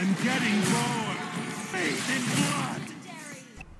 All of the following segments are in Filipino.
I'm getting bored. Faith in blood.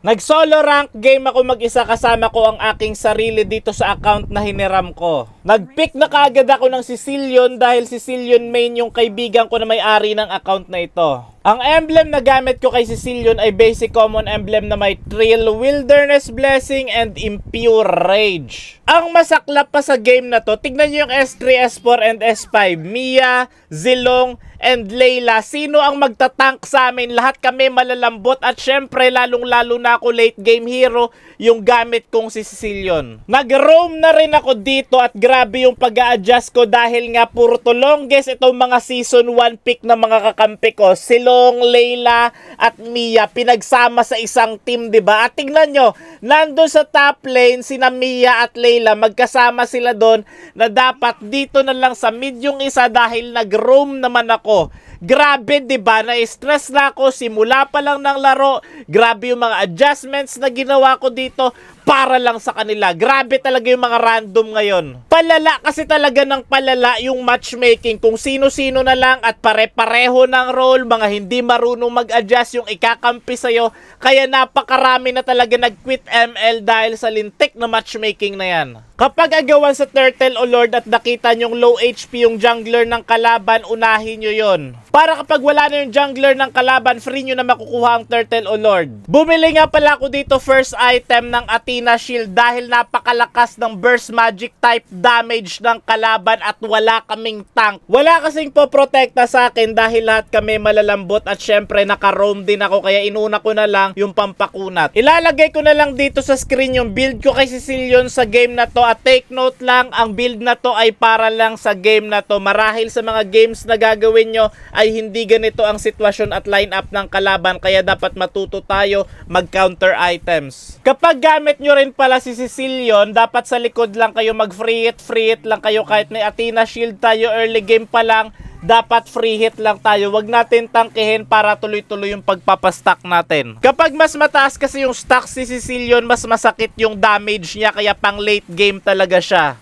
Nag-solo rank game ako mag-isa, kasama ko ang aking sarili dito sa account na hiniram ko. Nag-pick na kaagad ako ng Sicilian dahil Sicilian main yung kaibigan ko na may-ari ng account na ito. Ang emblem na gamit ko kay Sicilian ay basic common emblem na may Thrill, Wilderness Blessing, and Impure Rage. Ang masaklap pa sa game na to, tignan nyo yung S3, S4, and S5. Mia, Zilong, and Layla. Sino ang magtatank sa amin? Lahat kami malalambot at syempre lalong-lalo na ako late game hero, yung gamit kong si Sicilian. Nag-roam na rin ako dito at grabe yung pag-a-adjust ko dahil nga puro to longest itong mga season 1 pick na mga kakampi ko. Silong, Layla, at Mia pinagsama sa isang team, diba? At tingnan nyo, nandun sa top lane sina Mia at Layla, magkasama sila doon na dapat dito na lang sa mid yung isa dahil nag-roam naman ako. Grabe, diba? Na-stress na ako simula pa lang ng laro. Grabe yung mga adjustments na ginawa ko dito para lang sa kanila. Grabe talaga yung mga random ngayon. Palala kasi talaga ng palala yung matchmaking. Kung sino-sino na lang at pare-pareho ng role, mga hindi marunong mag-adjust yung ikakampi sa'yo. Kaya napakarami na talaga nag-quit ML dahil sa lintik na matchmaking na yan. Kapag agawan sa Turtle o Lord at nakita nyong low HP yung jungler ng kalaban, unahin nyo yon. Para kapag wala na yung jungler ng kalaban, free nyo na makukuha ang Turtle o Lord. Bumili nga pala ako dito first item ng Athena Shield dahil napakalakas ng burst magic type damage ng kalaban at wala kaming tank. Wala kasing poprotekta sa akin dahil lahat kami malalambot at syempre naka-roam din ako kaya inuna ko na lang yung pampakunat. Ilalagay ko na lang dito sa screen yung build ko kay Sicilian sa game na to at take note lang, ang build na to ay para lang sa game na to. Marahil sa mga games na gagawin nyo ay hindi ganito ang sitwasyon at lineup ng kalaban kaya dapat matuto tayo mag-counter items. Kapag gamit nyo rin pala si Sicilian, dapat sa likod lang kayo mag-free hit lang kayo kahit may Athena Shield tayo early game pa lang. Dapat free hit lang tayo. Wag natin tangkihin para tuloy-tuloy yung pagpapastack natin. Kapag mas mataas kasi yung stack si Sicilian, mas masakit yung damage niya kaya pang late game talaga siya.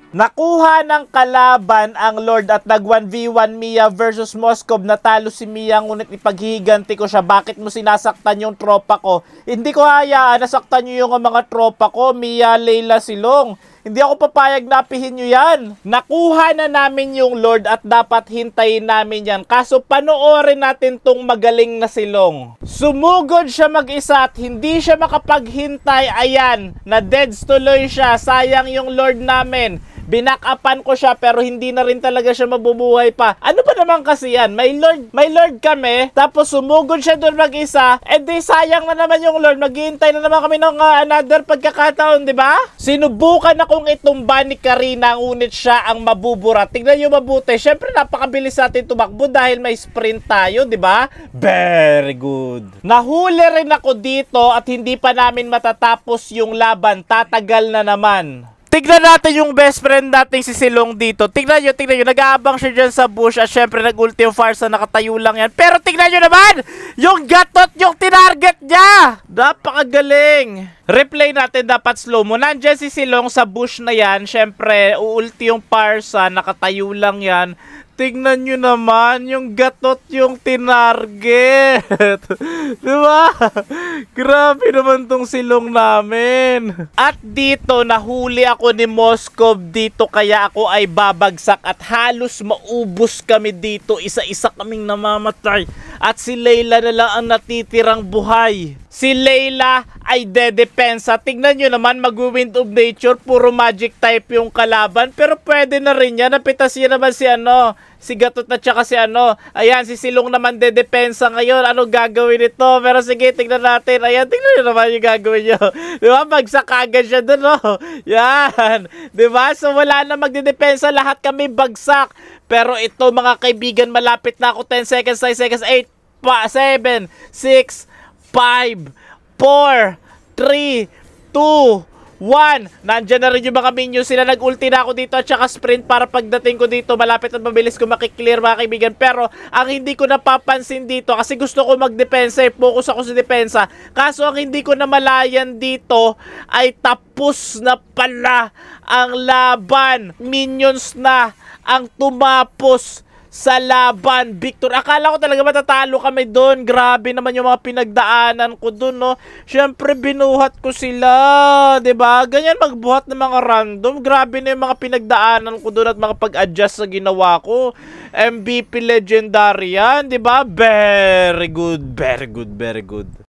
Nakuha ng kalaban ang Lord at nag 1v1 Mia versus Moskov. Natalo si Mia ngunit ipaghihiganti ko siya. Bakit mo sinasaktan yung tropa ko? Hindi ko hayaan nasaktan nyo yung mga tropa ko. Mia, Layla, Silong. Hindi ako papayag na apihin nyo yan. Nakuha na namin yung Lord at dapat hintayin namin yan. Kaso panoorin natin tong magaling na Silong. Sumugod siya mag-isa at hindi siya makapaghintay. Ayan, na-deads tuloy siya. Sayang yung Lord namin. Binakapan ko siya pero hindi na rin talaga siya mabubuhay pa. Ano ba naman kasi yan? May Lord kami, tapos sumugod siya doon mag-isa, di sayang na naman yung Lord. Maghihintay na naman kami ng another pagkakataon, di ba? Sinubukan akong itumba ni Karina, ngunit siya ang mabubura. Tignan nyo mabuti. Syempre napakabilis natin tumakbo dahil may sprint tayo, di ba? Very good. Nahuli rin ako dito at hindi pa namin matatapos yung laban. Tatagal na naman. Tignan natin yung best friend nating si Silong dito. Tignan nyo. Nag-aabang siya dyan sa bush at syempre nag-ulti yung Farsa, nakatayo lang yan. Pero tignan nyo naman! Yung gatot yung tinarget niya! Napakagaling! Replay natin, dapat slow mo. Nandyan si Silong sa bush na yan. Syempre, uulti yung Farsa, nakatayo lang yan. Tignan nyo naman, yung gatot yung tinarget. Diba? Grabe naman tong Silong namin. At dito, nahuli ako ni Moskov dito, kaya ako ay babagsak at halos maubos kami dito. Isa-isa kaming namamatay. At si Layla na lang ang natitirang buhay. Si Layla ay dedepensa. Tignan nyo naman, mag-Wind of Nature, puro magic type yung kalaban. Pero pwede na rin yan. Napitas yan naman si Gatot na tsaka si Ayan, si Silong naman dedepensa ngayon. Ano gagawin ito? Pero sige, tignan natin. Ayan, tignan nyo naman yung gagawin nyo. Diba? Bagsak agad siya dun, no? Yan. Diba? So wala na magdedepensa. Lahat kami bagsak. Pero ito mga kaibigan, malapit na ako. 10 seconds, 9 seconds, 8, 7, 6, 5, 4, 3, 2, 1. Nandyan na rin yung mga minions. Sila nag-ulti na ako dito at saka sprint para pagdating ko dito malapit at mabilis ko makiklear mga kaibigan. Pero ang hindi ko napapansin dito kasi gusto ko magdepensa, focus ako sa depensa. Kaso ang hindi ko namalayan dito ay tapos na pala ang laban. Minions na ang tumapos sa laban. Victor, akala ko talaga matatalo kami doon. Grabe naman yung mga pinagdaanan ko doon, no? Siyempre, binuhat ko sila, 'di ba? Ganyan magbuhat ng mga random. Grabe na yung mga pinagdaanan ko doon at mga pag-adjust sa ginawa ko. MVP legendary yan, 'di ba? Very good, very good, very good.